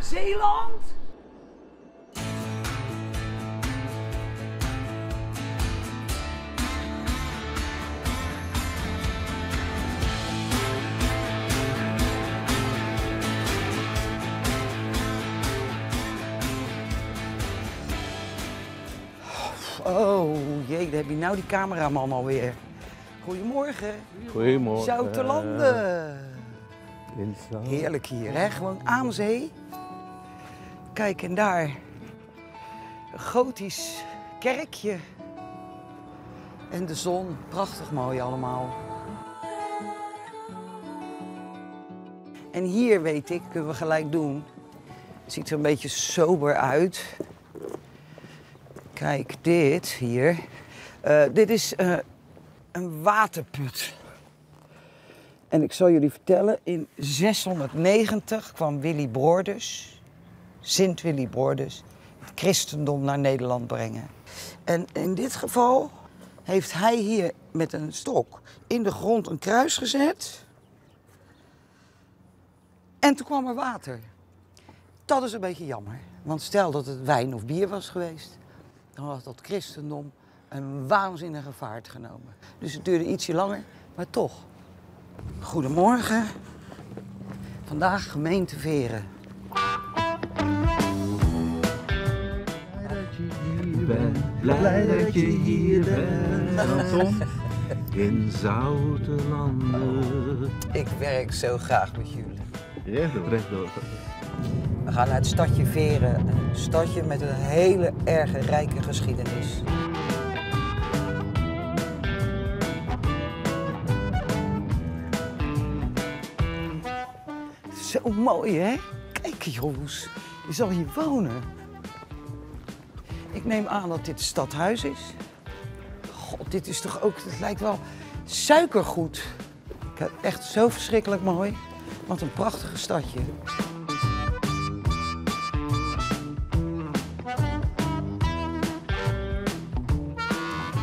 Zeeland? Oh jee, daar heb je nou die cameraman alweer. Goedemorgen. Goedemorgen. Zoutelanden. Heerlijk hier, hè? Gewoon aan zee. Kijk, en daar een gotisch kerkje. En de zon, prachtig mooi allemaal. En hier, weet ik, kunnen we gelijk doen. Het ziet er een beetje sober uit. Kijk, dit hier. Dit is een waterput. En ik zal jullie vertellen, in 690 kwam Willy Broorders, Sint Willy Broorders, het christendom naar Nederland brengen. En in dit geval heeft hij hier met een stok in de grond een kruis gezet. En toen kwam er water. Dat is een beetje jammer. Want stel dat het wijn of bier was geweest, dan had dat christendom een waanzinnige vaart genomen. Dus het duurde ietsje langer, maar toch. Goedemorgen. Vandaag gemeente Veren. Blij dat je hier bent, Tom. In Zoutelanden. Ik werk zo graag met jullie. Rechtdoor. We gaan naar het stadje Veren. Een stadje met een hele erg rijke geschiedenis. Zo mooi, hè? Kijk, jongens. Je zal hier wonen. Ik neem aan dat dit het stadhuis is. God, dit is toch ook... Het lijkt wel suikergoed. Echt zo verschrikkelijk mooi. Wat een prachtige stadje.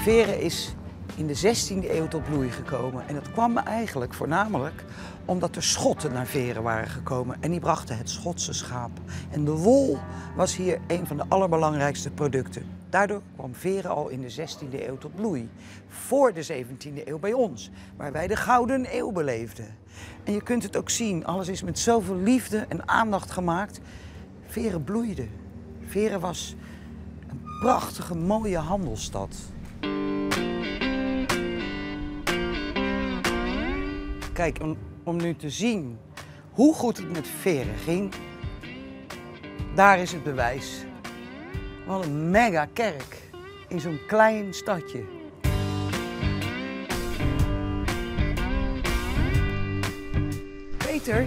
Veren is in de 16e eeuw tot bloei gekomen. En dat kwam eigenlijk voornamelijk omdat er Schotten naar Veren waren gekomen. En die brachten het Schotse schaap. En de wol was hier een van de allerbelangrijkste producten. Daardoor kwam Veren al in de 16e eeuw tot bloei. Voor de 17e eeuw bij ons, waar wij de Gouden Eeuw beleefden. En je kunt het ook zien, alles is met zoveel liefde en aandacht gemaakt. Veren bloeide. Veren was een prachtige, mooie handelsstad. Kijk, om nu te zien hoe goed het met Veren ging, daar is het bewijs. Wat een mega kerk in zo'n klein stadje. Peter?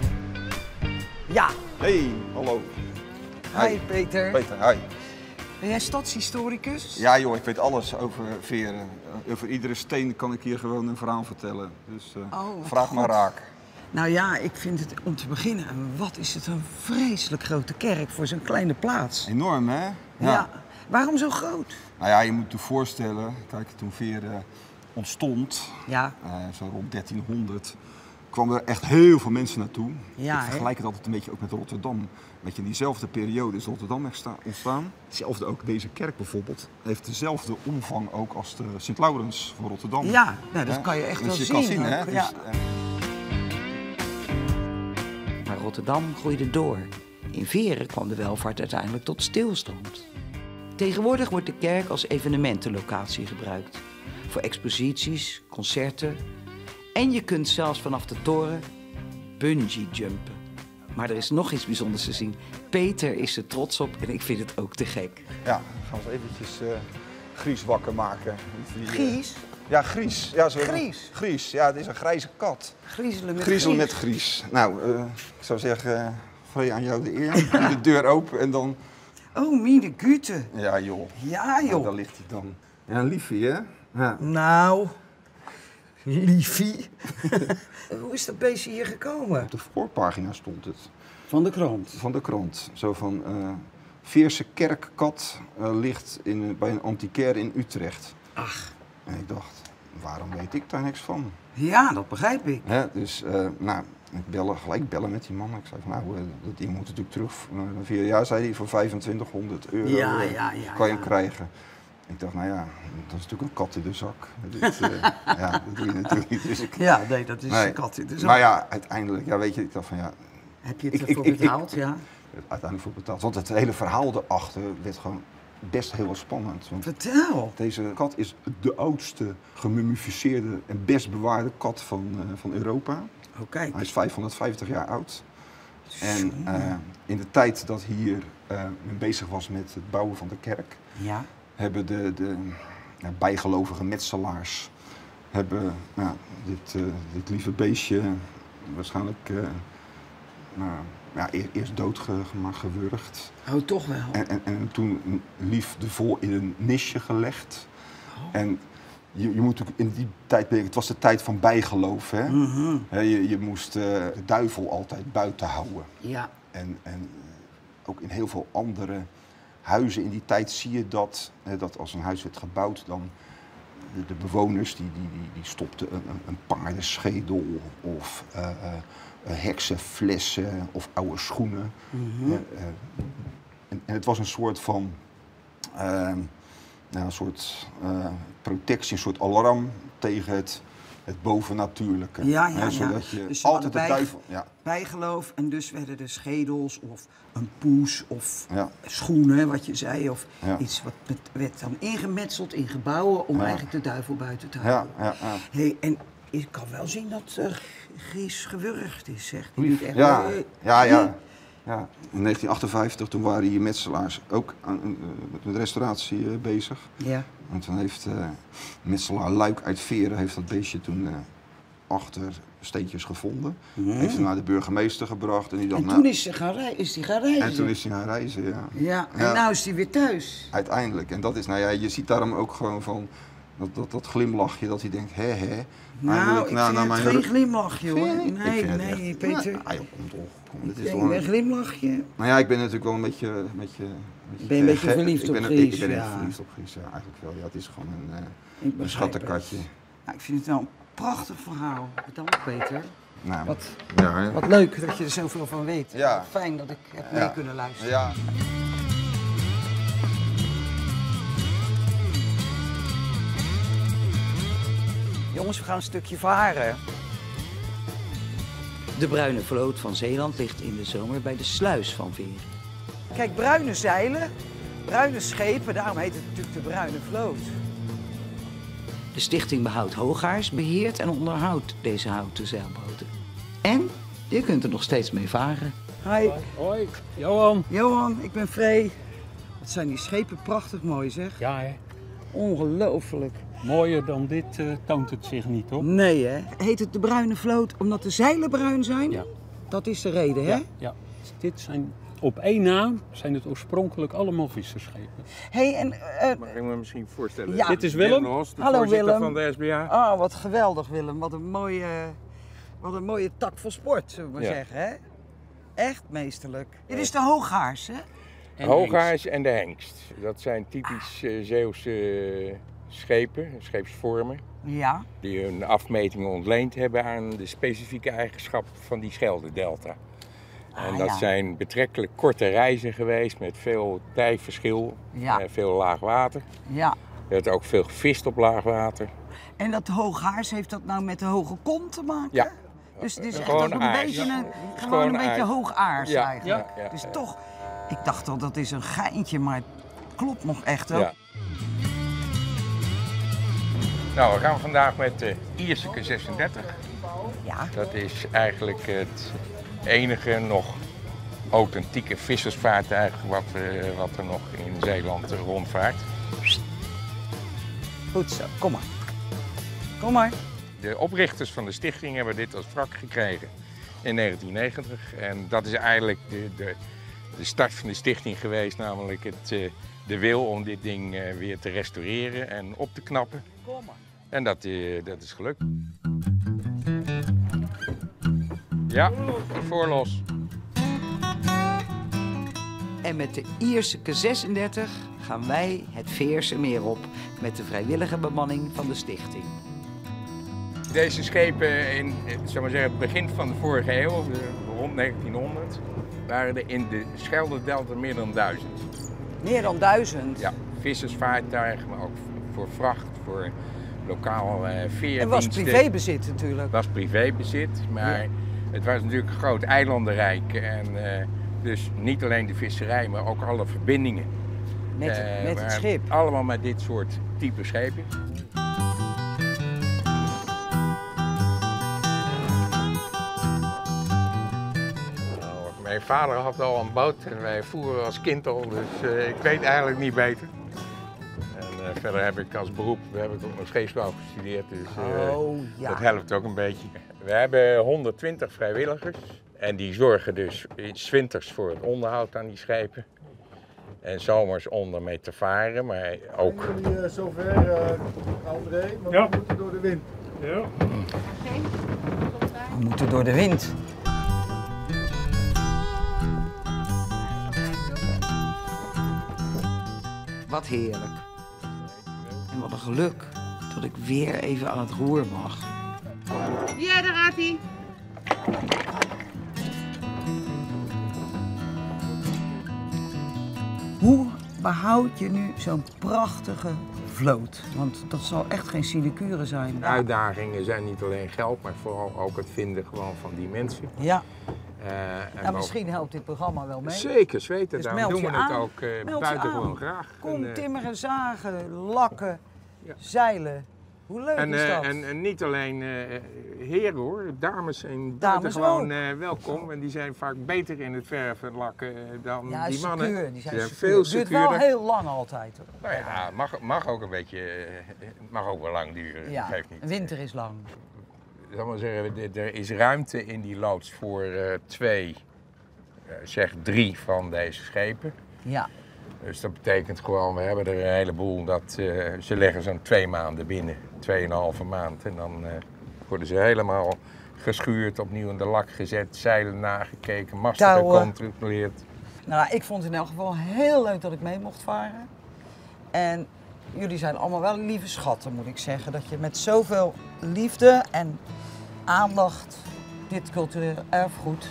Ja. Hey, hallo. Hi, Peter. Peter, hi. Ben jij stadshistoricus? Ja joh, ik weet alles over Veren. Over iedere steen kan ik hier gewoon een verhaal vertellen. Dus vraag maar raak. Nou ja, ik vind het om te beginnen, wat is het een vreselijk grote kerk voor zo'n kleine plaats. Enorm hè? Ja. Waarom zo groot? Nou ja, je moet je voorstellen, kijk, toen Veren ontstond, Ja. zo rond 1300, kwamen er echt heel veel mensen naartoe. Ja, ik vergelijk het altijd een beetje ook met Rotterdam. Weet je, in diezelfde periode is Rotterdam ontstaan. Hetzelfde ook, deze kerk bijvoorbeeld heeft dezelfde omvang ook als de Sint-Laurens van Rotterdam. Ja, nou, dat kan je echt dus wel je zien. Kan zien hè? Ja. Dus, Maar Rotterdam groeide door. In Veren kwam de welvaart uiteindelijk tot stilstand. Tegenwoordig wordt de kerk als evenementenlocatie gebruikt. Voor exposities, concerten. En je kunt zelfs vanaf de toren bungee jumpen. Maar er is nog iets bijzonders te zien. Peter is er trots op en ik vind het ook te gek. Ja, gaan we eens eventjes Gries wakker maken. Gries? Ja, Gries. Ja, Gries? Gries, ja, het is een grijze kat. Griezelen met Griezel Gries. met Gries. Nou, ik zou zeggen, vrij aan jou de eer. Doe de deur open en dan... Oh, mine Güte. Ja joh. Ja Nou, joh. daar ligt hij dan. Ja, een liefie hè? Ja. Nou, liefie. Hoe is dat beestje hier gekomen? Op de voorpagina stond het. Van de krant. Van de krant. Zo van, Veerse kerkkat ligt bij een antiquaire in Utrecht. Ach. En ik dacht, waarom weet ik daar niks van? Ja, dat begrijp ik. Hè? Dus, nou, gelijk bellen met die man. Ik zei van nou, dat ding moet natuurlijk terug. Na 4 jaar zei hij voor 2500 euro kan je hem krijgen. Ik dacht, nou ja, dat is natuurlijk een kat in de zak. Ja, dat doe je natuurlijk niet. Dus Ja, nee, dat is een kat in de zak. Maar ja, uiteindelijk, ja, weet je, ik dacht van ja... Heb je het ervoor betaald, ja? Uiteindelijk voor betaald. Want het hele verhaal erachter werd gewoon best heel spannend. Want Vertel! deze kat is de oudste gemummificeerde en best bewaarde kat van Europa. Oh, kijk. Hij is 550 jaar oud. En in de tijd dat hier men bezig was met het bouwen van de kerk, hebben de bijgelovige metselaars hebben, dit lieve beestje waarschijnlijk eerst doodgemaakt, gewurgd. Oh, toch wel? En toen liefdevol in een nisje gelegd. Oh. En je moet natuurlijk in die tijd, het was de tijd van bijgeloof. Hè? Mm-hmm. Je moest de duivel altijd buiten houden. Ja. En ook in heel veel andere huizen in die tijd zie je dat als een huis werd gebouwd, dan de bewoners die stopten een paardenschedel of heksenflessen of oude schoenen. Mm-hmm. En het was een soort van protectie, een soort alarm tegen het bovennatuurlijke. Ja. Zodat je dus altijd de duivel... Ja. Bijgeloof en dus werden er schedels of een poes of schoenen, wat je zei, of iets wat werd dan ingemetseld in gebouwen om eigenlijk de duivel buiten te houden. Ja. Hey, en ik kan wel zien dat Gries gewurgd is, zeg. Ja. In 1958 toen waren hier metselaars ook met restauratie bezig. Ja. En toen heeft metselaar Luik uit Veren heeft dat beestje toen achter steentjes gevonden. Heeft hem naar de burgemeester gebracht. En toen is hij gaan reizen. En toen is hij gaan reizen, ja. En nou is hij weer thuis. Uiteindelijk. En dat is, je ziet daarom ook gewoon van dat glimlachje, dat hij denkt, hè. Nou, ik vind het geen glimlachje, hoor. Nee, Peter. Dit is toch een glimlachje. Nou ja, ik ben natuurlijk wel een beetje ben je een beetje verliefd op Gries? Ik ben echt verliefd op Gries, eigenlijk wel. Ja, het is gewoon een schattenkatje. Nou, ik vind het wel een prachtig verhaal. Bedankt, Peter. Nou, wat leuk dat je er zoveel van weet. Ja. Fijn dat ik heb mee kunnen luisteren. Ja. Jongens, we gaan een stukje varen. De Bruine Vloot van Zeeland ligt in de zomer bij de sluis van Veren. Kijk, bruine zeilen, bruine schepen, daarom heet het natuurlijk de Bruine Vloot. De Stichting Behoud Hoogaars beheert en onderhoudt deze houten zeilboten. En je kunt er nog steeds mee varen. Hi. Hoi, Johan. Johan, ik ben Free. Wat zijn die schepen prachtig mooi, zeg. Ja, hè. Ongelooflijk. Mooier dan dit toont het zich niet, hoor. Nee, hè? Heet het de Bruine Vloot omdat de zeilen bruin zijn? Ja. Dat is de reden, hè? Ja. Dit zijn, op één naam zijn het oorspronkelijk allemaal vissersschepen. Hey, en mag ik me misschien voorstellen? Ja. Dit is Willem. Los, de Hallo, voorzitter Willem. van de SBA. Oh, wat geweldig, Willem. Wat een mooie tak van sport, zullen we maar zeggen, hè? Echt meesterlijk. Dit is de Hoogaars, hè? Hoogaars en de hengst. Dat zijn typisch Zeeuwse schepen, scheepsvormen. Ja. Die hun afmetingen ontleend hebben aan de specifieke eigenschappen van die Scheldedelta. En dat zijn betrekkelijk korte reizen geweest met veel tijdverschil, veel laag water. Ja. Er werd ook veel gevist op laag water. En dat Hoogaars, heeft dat nou met de hoge kont te maken? Ja. Dus het is echt Gewoon ook een aars. beetje gewoon een beetje hoogaars eigenlijk. Ja. Dus toch, ik dacht al dat is een geintje, maar het klopt nog echt ook. Ja. Nou, we gaan vandaag met de Ierse K36. Ja. Dat is eigenlijk het enige nog authentieke vissersvaartuig wat er nog in Zeeland rondvaart. Goed zo, kom maar. Kom maar. De oprichters van de stichting hebben dit als wrak gekregen in 1990. En dat is eigenlijk de start van de stichting geweest, namelijk de wil om dit ding weer te restaureren en op te knappen. Kom maar. En dat is gelukt. Ja, voorlos. En met de Ierse K36 gaan wij het Veerse meer op met de vrijwillige bemanning van de stichting. Deze schepen in zeg maar zeggen, het begin van de vorige eeuw, rond 1900, waren er in de Scheldedelta meer dan 1000. Meer dan 1000? Ja, vissersvaartuigen, maar ook voor vracht, voor lokaal veerdiensten. Het was privébezit natuurlijk. Het was privébezit, maar het was natuurlijk een groot eilandenrijk. En dus niet alleen de visserij, maar ook alle verbindingen. Met het schip? Allemaal met dit soort type schepen. Mijn vader had al een boot en wij voeren als kind al, dus ik weet eigenlijk niet beter. En verder heb ik als beroep ook nog scheepsbouw gestudeerd, dus dat helpt ook een beetje. We hebben 120 vrijwilligers en die zorgen dus in 's winters voor het onderhoud aan die schepen. En zomers om ermee te varen, maar ook... Zijn jullie zover, André? Want we moeten door de wind. Ja. We moeten door de wind. Wat heerlijk. En wat een geluk dat ik weer even aan het roer mag. Ja, daar gaat hij. Hoe behoud je nu zo'n prachtige vloot? Want dat zal echt geen sinecure zijn. De uitdagingen zijn niet alleen geld, maar vooral ook het vinden gewoon van die mensen. Ja. En misschien helpt dit programma wel mee. Zeker, weten. Dus Daarom doen we het ook buitengewoon graag. Kom timmeren, zagen, lakken, zeilen. Hoe leuk is dat? En niet alleen heren hoor, dames zijn buitengewoon welkom. En die zijn vaak beter in het verven en lakken dan die mannen. Secuur, die zijn veel secuur. Het duurt wel heel lang altijd hoor. Nou ja, mag ook een beetje, mag ook wel lang duren. Ja, geeft niet. winter is lang. Zal maar zeggen, er is ruimte in die loods voor 3 van deze schepen. Ja. Dus dat betekent gewoon, we hebben er een heleboel dat ze leggen zo'n 2 maanden binnen, 2,5 maand. En dan worden ze helemaal geschuurd, opnieuw in de lak gezet, zeilen nagekeken, masten gecontroleerd. Nou, ik vond het in elk geval heel leuk dat ik mee mocht varen. En jullie zijn allemaal wel lieve schatten, moet ik zeggen. Dat je met zoveel liefde en aandacht dit cultureel erfgoed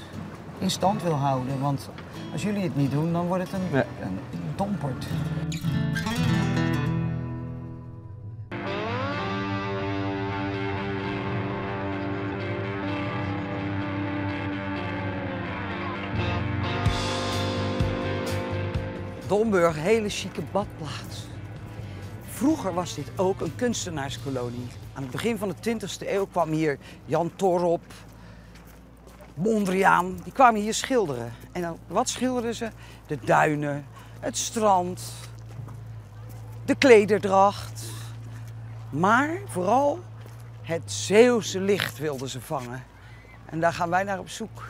in stand wil houden. Want als jullie het niet doen, dan wordt het een dompert. Domburg, hele chique badplaats. Vroeger was dit ook een kunstenaarskolonie. Aan het begin van de 20e eeuw kwam hier Jan Torop, Mondriaan, die kwamen hier schilderen. En dan, wat schilderden ze? De duinen, het strand, de klederdracht. Maar vooral het Zeeuwse licht wilden ze vangen. En daar gaan wij naar op zoek.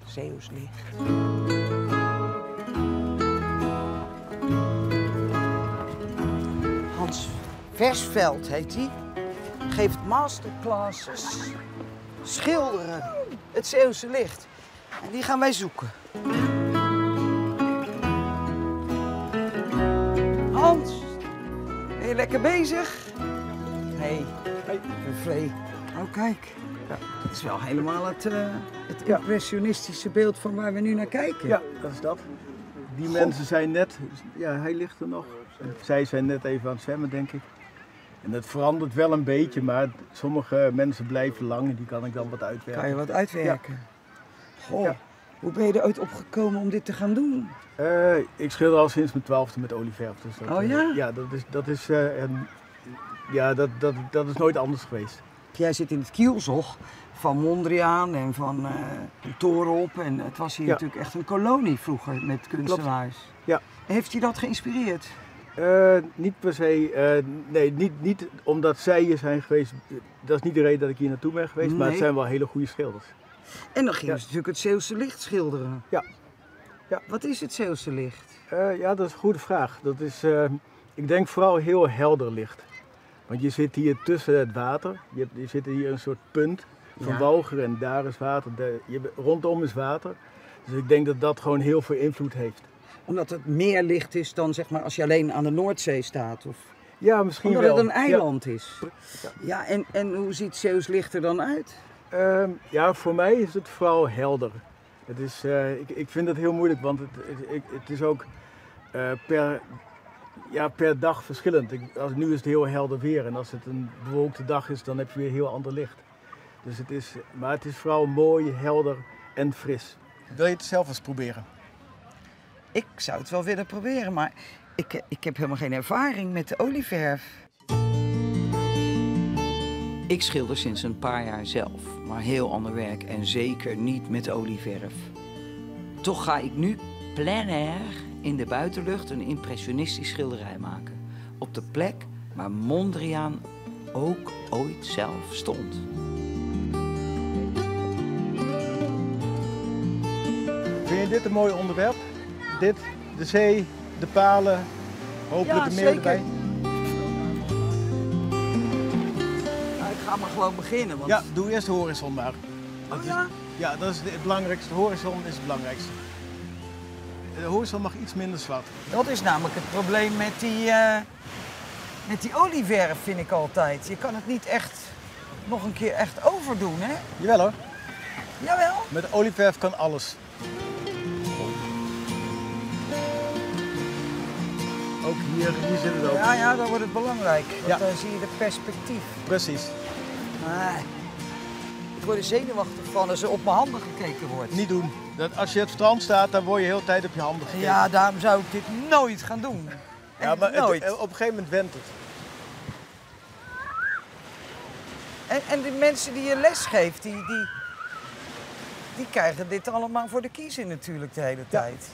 Zeeuws licht. Hans Versveld heet hij. Geeft masterclasses. Schilderen. Het Zeeuwse licht. En die gaan wij zoeken. Hans, ben je lekker bezig? Hey, Vlee. Oh kijk, dat is wel helemaal het impressionistische beeld van waar we nu naar kijken. Ja, dat is dat. Die mensen zijn net, hij ligt er nog. Zij zijn net even aan het zwemmen, denk ik. En dat verandert wel een beetje, maar sommige mensen blijven lang en die kan ik dan wat uitwerken. Kan je wat uitwerken? Ja. Goh, ja. Hoe ben je er ooit opgekomen om dit te gaan doen? Ik schilder al sinds mijn 12e met olieverf. Dus dat, ja? Dat is nooit anders geweest. Jij zit in het kielzog van Mondriaan en van Torop. En het was hier natuurlijk echt een kolonie vroeger met kunstenaars. Klopt. Ja. Heeft je dat geïnspireerd? Niet per se, nee, niet omdat zij hier zijn geweest. Dat is niet de reden dat ik hier naartoe ben geweest, maar het zijn wel hele goede schilders. En dan gingen ze natuurlijk het Zeeuwse licht schilderen. Ja. Wat is het Zeeuwse licht? Dat is een goede vraag. Dat is, ik denk vooral heel helder licht. Want je zit hier tussen het water. Je zit hier een soort punt van Walcheren en daar is water. Rondom is water. Dus ik denk dat dat gewoon heel veel invloed heeft. Omdat het meer licht is dan zeg maar als je alleen aan de Noordzee staat? Of? Ja, misschien Omdat wel. het een eiland is. Ja, en hoe ziet Zeeuwslicht er dan uit? Ja, voor mij is het vooral helder. Het is, ik vind het heel moeilijk, want het is ook per dag verschillend. Nu is het heel helder weer en als het een bewolkte dag is, dan heb je weer heel ander licht. Dus het is vooral mooi, helder en fris. Wil je het zelf eens proberen? Ik zou het wel willen proberen, maar ik heb helemaal geen ervaring met de olieverf. Ik schilder sinds een paar jaar zelf, maar heel ander werk en zeker niet met olieverf. Toch ga ik nu plein air in de buitenlucht een impressionistisch schilderij maken. Op de plek waar Mondriaan ook ooit zelf stond. Vind je dit een mooi onderwerp? Dit, de zee, de palen, hopelijk Ja, de meer zeker. erbij. Nou, ik ga maar gewoon beginnen. Want... Ja, doe eerst de horizon maar. Oh ja? Ja, dat is het belangrijkste. De horizon is het belangrijkste. De horizon mag iets minder zwart. Dat is namelijk het probleem met die olieverf, vind ik altijd. Je kan het niet echt nog een keer echt overdoen, hè? Jawel hoor, Jawel. met olieverf kan alles. Ook hier zit het ook. Ja, dan wordt het belangrijk. Want Ja. dan zie je de perspectief. Precies. Maar ik word er zenuwachtig van als er op mijn handen gekeken wordt. Niet doen. Als je op het strand staat, dan word je heel de tijd op je handen gekeken. Ja, daarom zou ik dit nooit gaan doen. Ja, Echt maar nooit. op een gegeven moment went het. En die mensen die je les geeft, die krijgen dit allemaal voor de kiezer natuurlijk de hele tijd.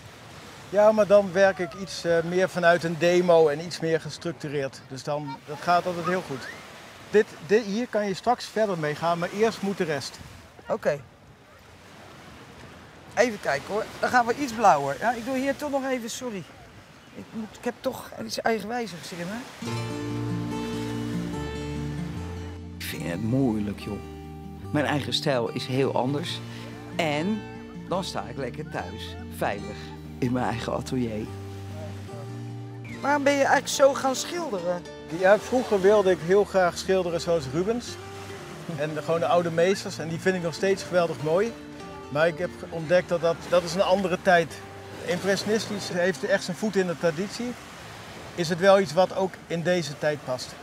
Ja, maar dan werk ik iets meer vanuit een demo en iets meer gestructureerd. Dus dat gaat altijd heel goed. Hier kan je straks verder mee gaan, maar eerst moet de rest. Oké. Even kijken hoor. Dan gaan we iets blauwer. Ja, ik doe hier toch nog even, sorry. Ik heb toch iets eigenwijzigs in me. Ik vind het moeilijk, joh. Mijn eigen stijl is heel anders. En dan sta ik lekker thuis, veilig, in mijn eigen atelier. Waarom ben je eigenlijk zo gaan schilderen? Ja, vroeger wilde ik heel graag schilderen zoals Rubens. En gewoon de oude meesters. En die vind ik nog steeds geweldig mooi. Maar ik heb ontdekt dat is een andere tijd. Impressionistisch heeft echt zijn voet in de traditie. Is het wel iets wat ook in deze tijd past.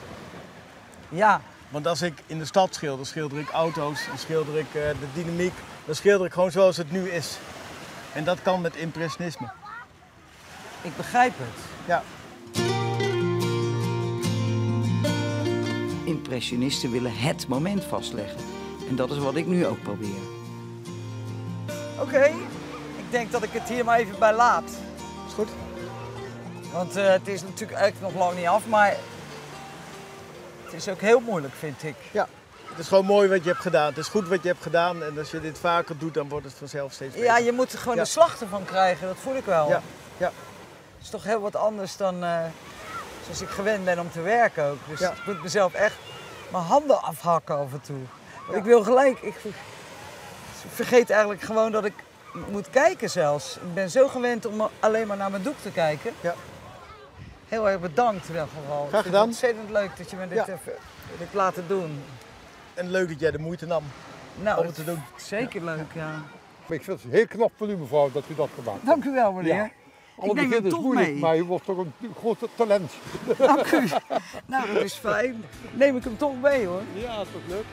Ja, Want als ik in de stad schilder ik auto's, dan schilder ik de dynamiek. Dan schilder ik gewoon zoals het nu is. En dat kan met impressionisme. ik begrijp het. Ja. Impressionisten willen het moment vastleggen. En dat is wat ik nu ook probeer. Oké, ik denk dat ik het hier maar even bij laat. Is goed? Want het is natuurlijk eigenlijk nog lang niet af, maar het is ook heel moeilijk, vind ik. Ja. Het is gewoon mooi wat je hebt gedaan. Het is goed wat je hebt gedaan. En als je dit vaker doet, dan wordt het vanzelf steeds beter. Ja, je moet er gewoon Ja. de slag ervan krijgen, dat voel ik wel. Ja. Ja. Het is toch heel wat anders dan zoals ik gewend ben om te werken ook. Dus Ja. ik moet mezelf echt mijn handen afhakken af en toe. Want Ja. ik wil gelijk, ik vergeet eigenlijk gewoon dat ik moet kijken zelfs. Ik ben zo gewend om alleen maar naar mijn doek te kijken. Ja. Heel erg bedankt in ieder geval. Graag Ik vind gedaan. het ontzettend leuk dat je me dit Ja. even dit laten doen. En leuk dat jij de moeite nam Nou, om het te doen. zeker leuk, ja. Maar ik vind het heel knap van u, mevrouw, dat u dat gemaakt hebt. Dank u wel, meneer. Ja. Alle Ik neem begin hem is toch moeilijk, mee. maar u wordt toch een groot talent. Dank u. Nou, dat is fijn. Neem ik hem toch mee, hoor. Ja, toch leuk.